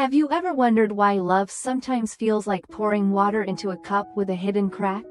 Have you ever wondered why love sometimes feels like pouring water into a cup with a hidden crack?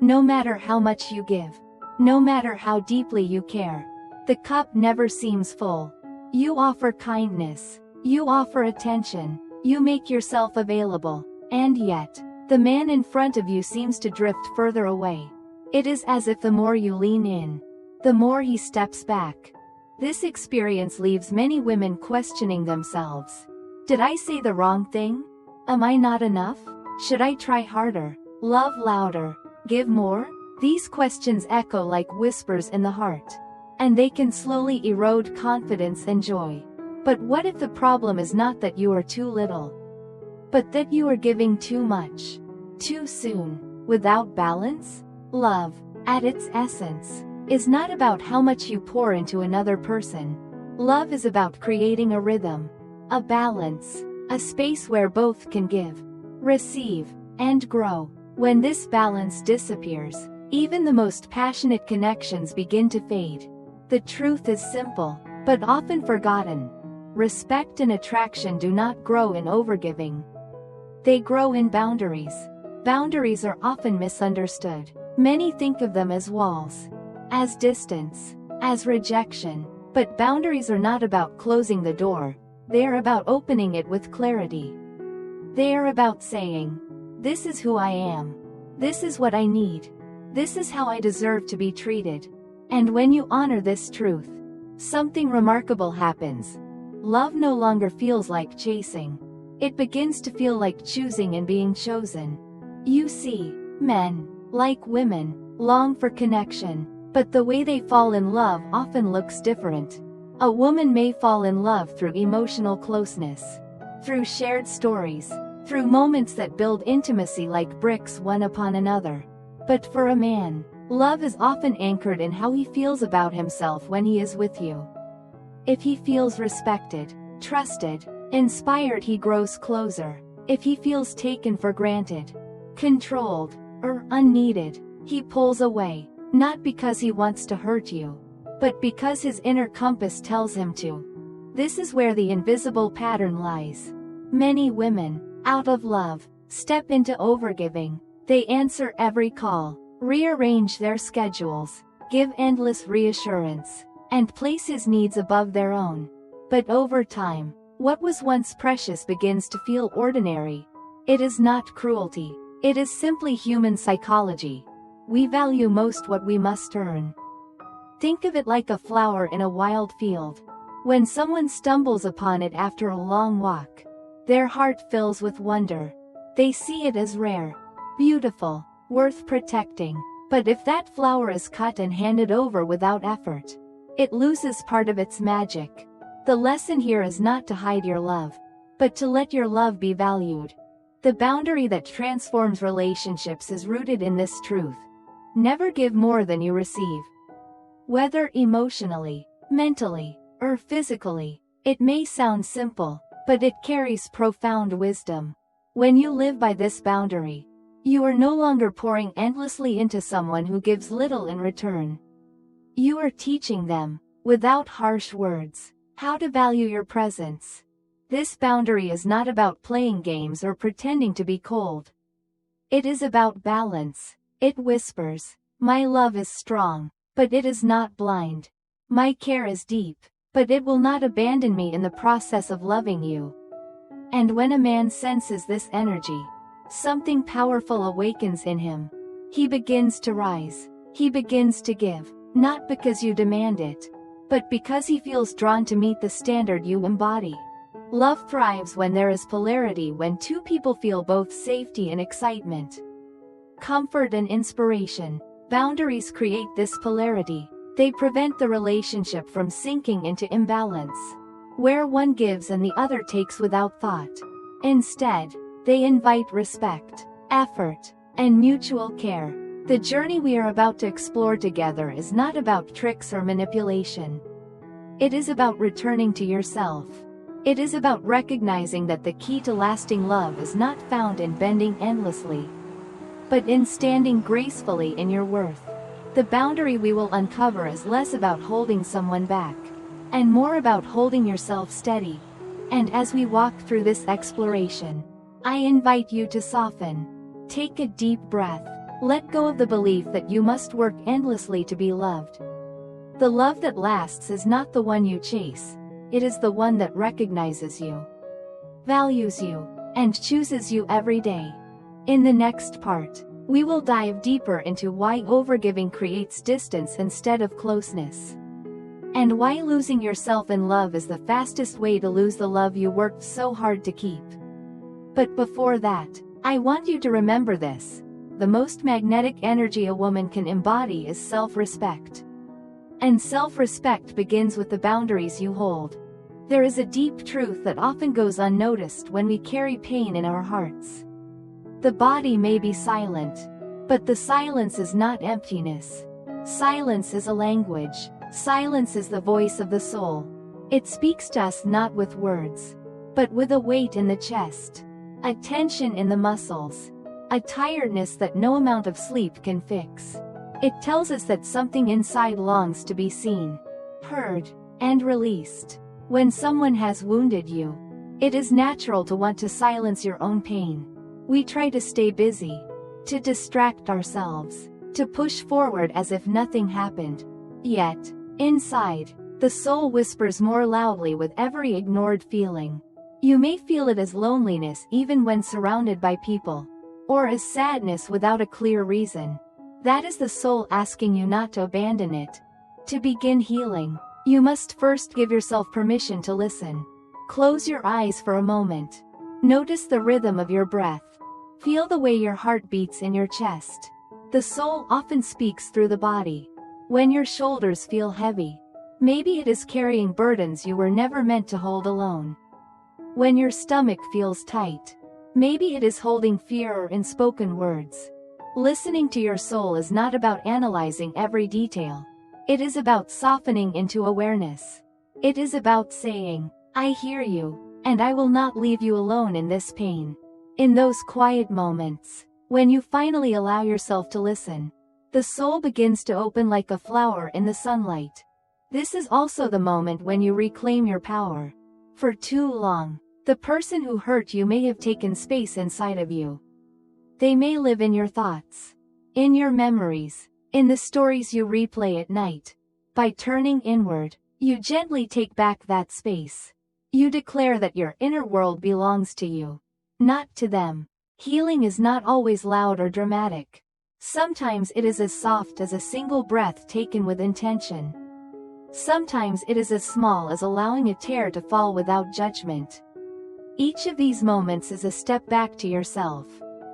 No matter how much you give, no matter how deeply you care, the cup never seems full. You offer kindness, you offer attention, you make yourself available, and yet, the man in front of you seems to drift further away. It is as if the more you lean in, the more he steps back. This experience leaves many women questioning themselves. Did I say the wrong thing? Am I not enough? Should I try harder, love louder, give more? These questions echo like whispers in the heart, and they can slowly erode confidence and joy. But what if the problem is not that you are too little, but that you are giving too much, too soon, without balance? Love, at its essence, is not about how much you pour into another person. Love is about creating a rhythm, a balance, a space where both can give, receive, and grow. When this balance disappears, even the most passionate connections begin to fade. The truth is simple, but often forgotten. Respect and attraction do not grow in overgiving. They grow in boundaries. Boundaries are often misunderstood. Many think of them as walls, as distance, as rejection. But boundaries are not about closing the door. They are about opening it with clarity. They are about saying, "This is who I am. This is what I need. This is how I deserve to be treated." And when you honor this truth, something remarkable happens. Love no longer feels like chasing. It begins to feel like choosing and being chosen. You see, men, like women, long for connection, but the way they fall in love often looks different. A woman may fall in love through emotional closeness, through shared stories, through moments that build intimacy like bricks one upon another. But for a man, love is often anchored in how he feels about himself when he is with you. If he feels respected, trusted, inspired, he grows closer. If he feels taken for granted, controlled, or unneeded, he pulls away, not because he wants to hurt you, but because his inner compass tells him to. This is where the invisible pattern lies. Many women, out of love, step into overgiving. They answer every call, rearrange their schedules, give endless reassurance, and place his needs above their own. But over time, what was once precious begins to feel ordinary. It is not cruelty. It is simply human psychology. We value most what we must earn. Think of it like a flower in a wild field. When someone stumbles upon it after a long walk, their heart fills with wonder. They see it as rare, beautiful, worth protecting. But if that flower is cut and handed over without effort, it loses part of its magic. The lesson here is not to hide your love, but to let your love be valued. The boundary that transforms relationships is rooted in this truth. Never give more than you receive. Whether emotionally, mentally, or physically, it may sound simple, but it carries profound wisdom. When you live by this boundary, you are no longer pouring endlessly into someone who gives little in return. You are teaching them, without harsh words, how to value your presence. This boundary is not about playing games or pretending to be cold. It is about balance. It whispers, "My love is strong, but it is not blind. My care is deep, but it will not abandon me in the process of loving you." And when a man senses this energy, something powerful awakens in him. He begins to rise. He begins to give, not because you demand it, but because he feels drawn to meet the standard you embody. Love thrives when there is polarity, when two people feel both safety and excitement, comfort and inspiration. Boundaries create this polarity. They prevent the relationship from sinking into imbalance, where one gives and the other takes without thought. Instead, they invite respect, effort, and mutual care. The journey we are about to explore together is not about tricks or manipulation. It is about returning to yourself. It is about recognizing that the key to lasting love is not found in bending endlessly, but in standing gracefully in your worth. The boundary we will uncover is less about holding someone back, and more about holding yourself steady. And as we walk through this exploration, I invite you to soften. Take a deep breath. Let go of the belief that you must work endlessly to be loved. The love that lasts is not the one you chase. It is the one that recognizes you, values you, and chooses you every day. In the next part, we will dive deeper into why overgiving creates distance instead of closeness, and why losing yourself in love is the fastest way to lose the love you worked so hard to keep. But before that, I want you to remember this. The most magnetic energy a woman can embody is self-respect. And self-respect begins with the boundaries you hold. There is a deep truth that often goes unnoticed when we carry pain in our hearts. The body may be silent, but the silence is not emptiness. Silence is a language. Silence is the voice of the soul. It speaks to us not with words, but with a weight in the chest, a tension in the muscles, a tiredness that no amount of sleep can fix. It tells us that something inside longs to be seen, heard, and released. When someone has wounded you, it is natural to want to silence your own pain. We try to stay busy, to distract ourselves, to push forward as if nothing happened. Yet, inside, the soul whispers more loudly with every ignored feeling. You may feel it as loneliness even when surrounded by people, or as sadness without a clear reason. That is the soul asking you not to abandon it. To begin healing, you must first give yourself permission to listen. Close your eyes for a moment. Notice the rhythm of your breath. Feel the way your heart beats in your chest. The soul often speaks through the body. When your shoulders feel heavy, maybe it is carrying burdens you were never meant to hold alone. When your stomach feels tight, maybe it is holding fear or unspoken words. Listening to your soul is not about analyzing every detail. It is about softening into awareness. It is about saying, I hear you, and I will not leave you alone in this pain. In those quiet moments, when you finally allow yourself to listen, the soul begins to open like a flower in the sunlight. This is also the moment when you reclaim your power. For too long, the person who hurt you may have taken space inside of you. They may live in your thoughts, in your memories, in the stories you replay at night. By turning inward, you gently take back that space. You declare that your inner world belongs to you, not to them. Healing is not always loud or dramatic. Sometimes it is as soft as a single breath taken with intention. Sometimes it is as small as allowing a tear to fall without judgment. Each of these moments is a step back to yourself,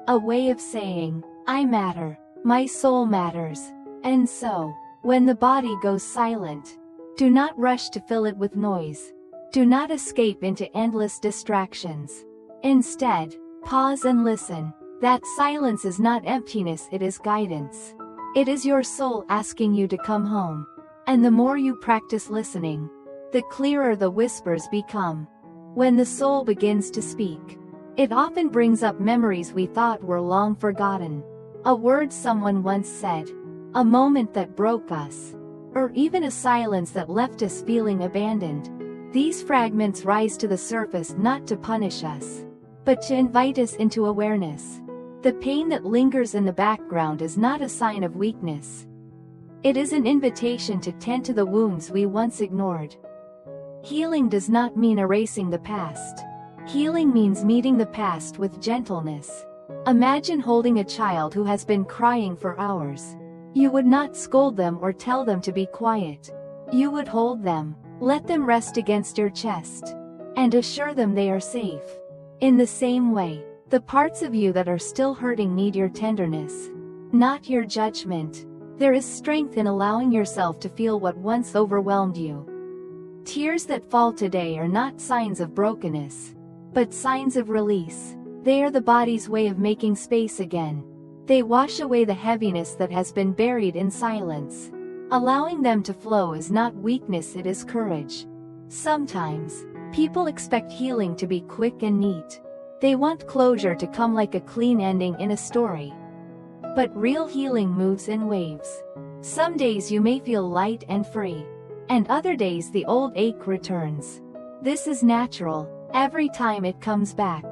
a way of saying, I matter, my soul matters. And so, when the body goes silent, do not rush to fill it with noise. Do not escape into endless distractions. Instead, pause and listen. That silence is not emptiness, it is guidance. It is your soul asking you to come home. And the more you practice listening, the clearer the whispers become. When the soul begins to speak, it often brings up memories we thought were long forgotten. A word someone once said, a moment that broke us, or even a silence that left us feeling abandoned. These fragments rise to the surface not to punish us, but to invite us into awareness. The pain that lingers in the background is not a sign of weakness. It is an invitation to tend to the wounds we once ignored. Healing does not mean erasing the past. Healing means meeting the past with gentleness. Imagine holding a child who has been crying for hours. You would not scold them or tell them to be quiet. You would hold them, let them rest against your chest, and assure them they are safe. In the same way, the parts of you that are still hurting need your tenderness, not your judgment. There is strength in allowing yourself to feel what once overwhelmed you. Tears that fall today are not signs of brokenness, but signs of release. They are the body's way of making space again. They wash away the heaviness that has been buried in silence. Allowing them to flow is not weakness, it is courage. Sometimes, people expect healing to be quick and neat. They want closure to come like a clean ending in a story. But real healing moves in waves. Some days you may feel light and free, and other days the old ache returns. This is natural, Every time it comes back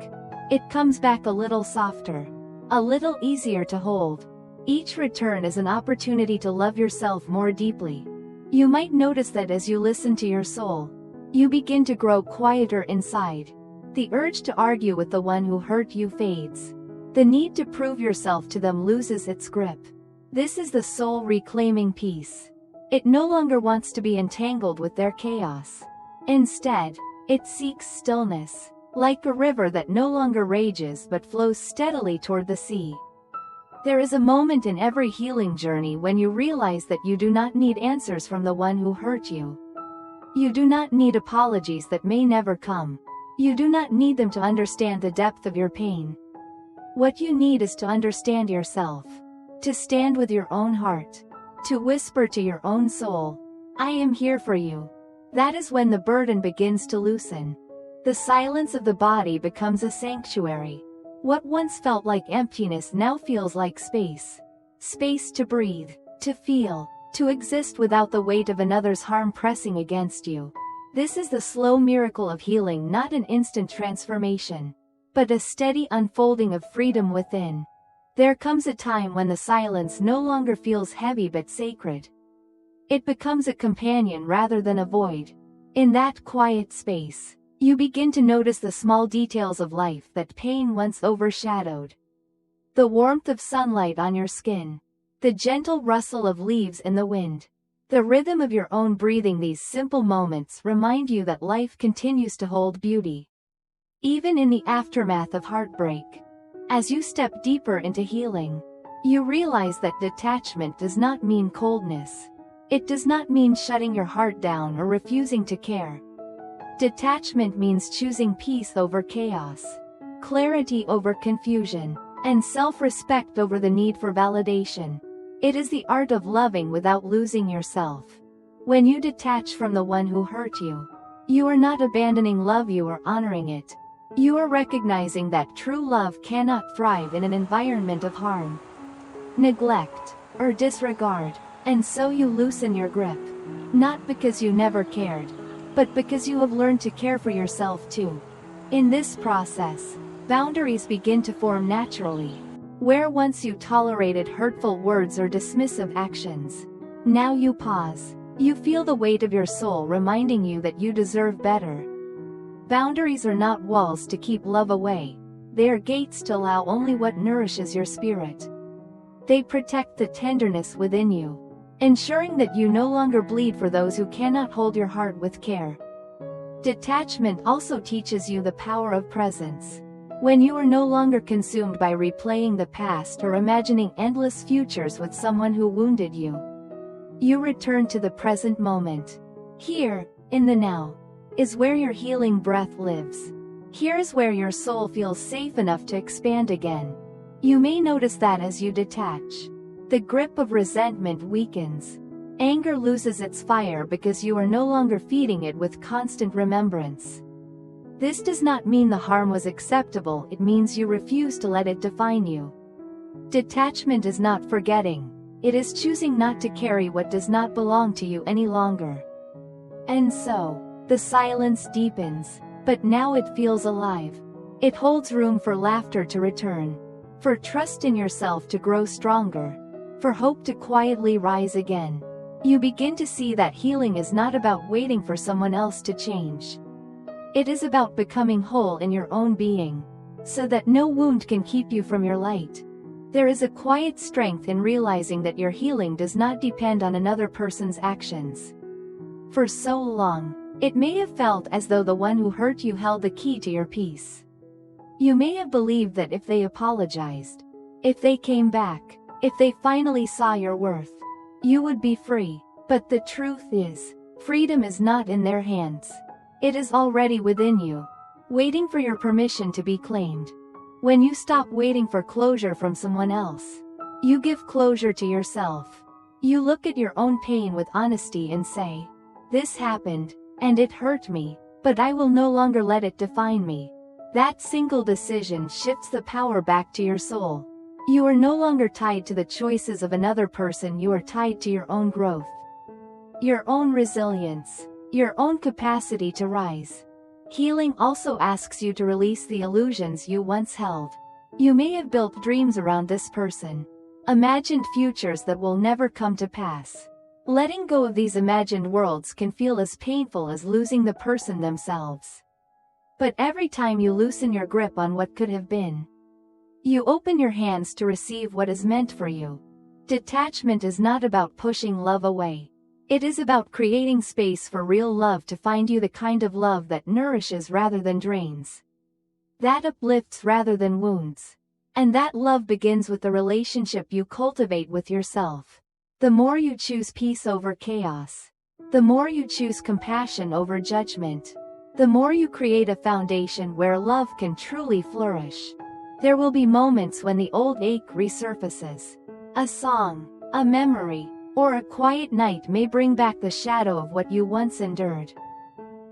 a little softer, a little easier to hold. Each return is an opportunity to love yourself more deeply. You might notice that as you listen to your soul, you begin to grow quieter inside. The urge to argue with the one who hurt you fades. The need to prove yourself to them loses its grip. This is the soul reclaiming peace. It no longer wants to be entangled with their chaos. Instead, it seeks stillness, like a river that no longer rages but flows steadily toward the sea. There is a moment in every healing journey when you realize that you do not need answers from the one who hurt you. You do not need apologies that may never come. You do not need them to understand the depth of your pain. What you need is to understand yourself, to stand with your own heart, to whisper to your own soul, "I am here for you." That is when the burden begins to loosen. The silence of the body becomes a sanctuary. What once felt like emptiness now feels like space. Space to breathe, to feel, to exist without the weight of another's harm pressing against you. This is the slow miracle of healing, not an instant transformation, but a steady unfolding of freedom within. There comes a time when the silence no longer feels heavy but sacred. It becomes a companion rather than a void. In that quiet space, you begin to notice the small details of life that pain once overshadowed. The warmth of sunlight on your skin, the gentle rustle of leaves in the wind, the rhythm of your own breathing. These simple moments remind you that life continues to hold beauty, even in the aftermath of heartbreak. As you step deeper into healing, you realize that detachment does not mean coldness. It does not mean shutting your heart down or refusing to care. Detachment means choosing peace over chaos, clarity over confusion, and self-respect over the need for validation. It is the art of loving without losing yourself. When you detach from the one who hurt you, you are not abandoning love, you are honoring it. You are recognizing that true love cannot thrive in an environment of harm, neglect, or disregard. And so you loosen your grip, not because you never cared, but because you have learned to care for yourself too. In this process, boundaries begin to form naturally. Where once you tolerated hurtful words or dismissive actions, now you pause. You feel the weight of your soul reminding you that you deserve better. Boundaries are not walls to keep love away. They are gates to allow only what nourishes your spirit. They protect the tenderness within you, ensuring that you no longer bleed for those who cannot hold your heart with care. Detachment also teaches you the power of presence. When you are no longer consumed by replaying the past or imagining endless futures with someone who wounded you, you return to the present moment. Here, in the now, is where your healing breath lives. Here is where your soul feels safe enough to expand again. You may notice that as you detach, the grip of resentment weakens. Anger loses its fire because you are no longer feeding it with constant remembrance. This does not mean the harm was acceptable, it means you refuse to let it define you. Detachment is not forgetting. It is choosing not to carry what does not belong to you any longer. And so, the silence deepens, but now it feels alive. It holds room for laughter to return, for trust in yourself to grow stronger, for hope to quietly rise again. You begin to see that healing is not about waiting for someone else to change. It is about becoming whole in your own being, so that no wound can keep you from your light. There is a quiet strength in realizing that your healing does not depend on another person's actions. For so long, it may have felt as though the one who hurt you held the key to your peace. You may have believed that if they apologized, if they came back, if they finally saw your worth, you would be free. But the truth is, freedom is not in their hands. It is already within you, waiting for your permission to be claimed. When you stop waiting for closure from someone else, you give closure to yourself. You look at your own pain with honesty and say, "This happened, and it hurt me, but I will no longer let it define me." That single decision shifts the power back to your soul. You are no longer tied to the choices of another person, you are tied to your own growth, your own resilience, your own capacity to rise. Healing also asks you to release the illusions you once held. You may have built dreams around this person, imagined futures that will never come to pass. Letting go of these imagined worlds can feel as painful as losing the person themselves. But every time you loosen your grip on what could have been, you open your hands to receive what is meant for you. Detachment is not about pushing love away. It is about creating space for real love to find you, the kind of love that nourishes rather than drains, that uplifts rather than wounds. And that love begins with the relationship you cultivate with yourself. The more you choose peace over chaos, the more you choose compassion over judgment, the more you create a foundation where love can truly flourish. There will be moments when the old ache resurfaces. A song, a memory, or a quiet night may bring back the shadow of what you once endured.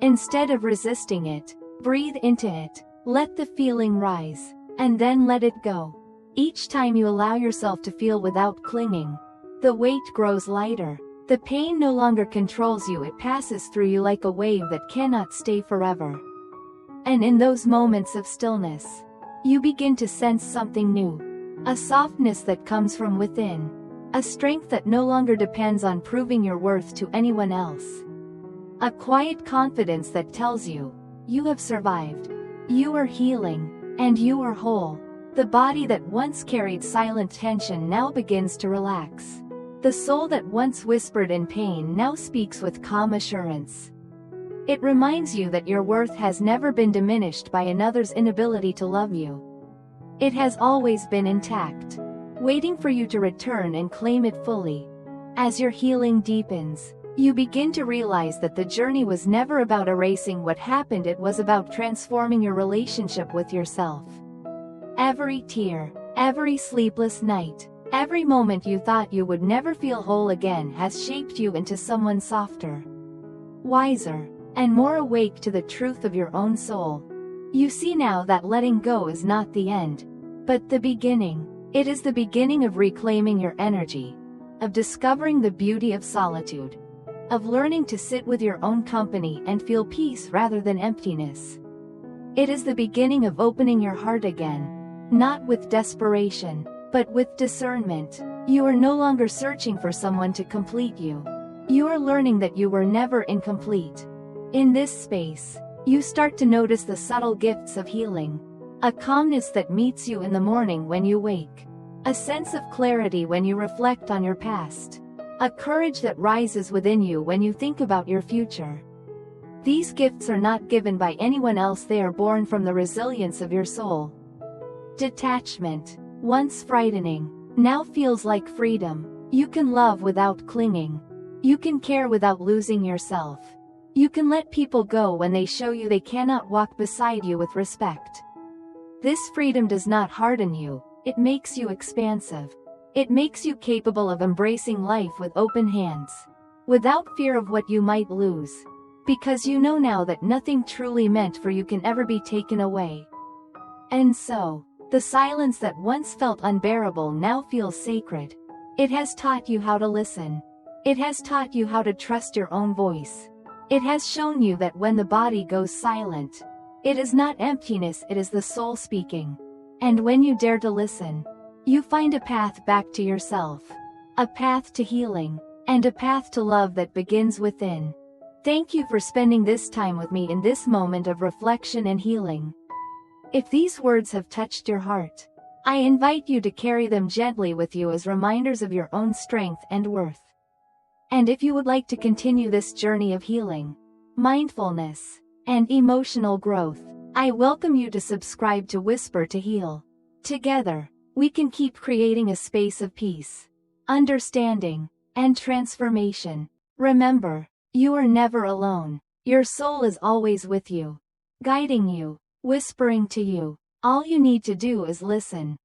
Instead of resisting it, breathe into it, let the feeling rise, and then let it go. Each time you allow yourself to feel without clinging, the weight grows lighter. The pain no longer controls you, it passes through you like a wave that cannot stay forever. And in those moments of stillness, you begin to sense something new. A softness that comes from within. A strength that no longer depends on proving your worth to anyone else. A quiet confidence that tells you, you have survived. You are healing, and you are whole. The body that once carried silent tension now begins to relax. The soul that once whispered in pain now speaks with calm assurance. It reminds you that your worth has never been diminished by another's inability to love you. It has always been intact, waiting for you to return and claim it fully. As your healing deepens, you begin to realize that the journey was never about erasing what happened, it was about transforming your relationship with yourself. Every tear, every sleepless night, every moment you thought you would never feel whole again has shaped you into someone softer, wiser, and more awake to the truth of your own soul. You see now that letting go is not the end, but the beginning. It is the beginning of reclaiming your energy, of discovering the beauty of solitude, of learning to sit with your own company and feel peace rather than emptiness. It is the beginning of opening your heart again, not with desperation, but with discernment. You are no longer searching for someone to complete you. You are learning that you were never incomplete. In this space, you start to notice the subtle gifts of healing. A calmness that meets you in the morning when you wake. A sense of clarity when you reflect on your past. A courage that rises within you when you think about your future. These gifts are not given by anyone else, they are born from the resilience of your soul. Detachment, once frightening, now feels like freedom. You can love without clinging. You can care without losing yourself. You can let people go when they show you they cannot walk beside you with respect. This freedom does not harden you, it makes you expansive. It makes you capable of embracing life with open hands, without fear of what you might lose. Because you know now that nothing truly meant for you can ever be taken away. And so, the silence that once felt unbearable now feels sacred. It has taught you how to listen. It has taught you how to trust your own voice. It has shown you that when the body goes silent, it is not emptiness, it is the soul speaking. And when you dare to listen, you find a path back to yourself. A path to healing, and a path to love that begins within. Thank you for spending this time with me in this moment of reflection and healing. If these words have touched your heart, I invite you to carry them gently with you as reminders of your own strength and worth. And if you would like to continue this journey of healing, mindfulness, and emotional growth, I welcome you to subscribe to Whisper to Heal. Together, we can keep creating a space of peace, understanding, and transformation. Remember, you are never alone. Your soul is always with you, guiding you, whispering to you. All you need to do is listen.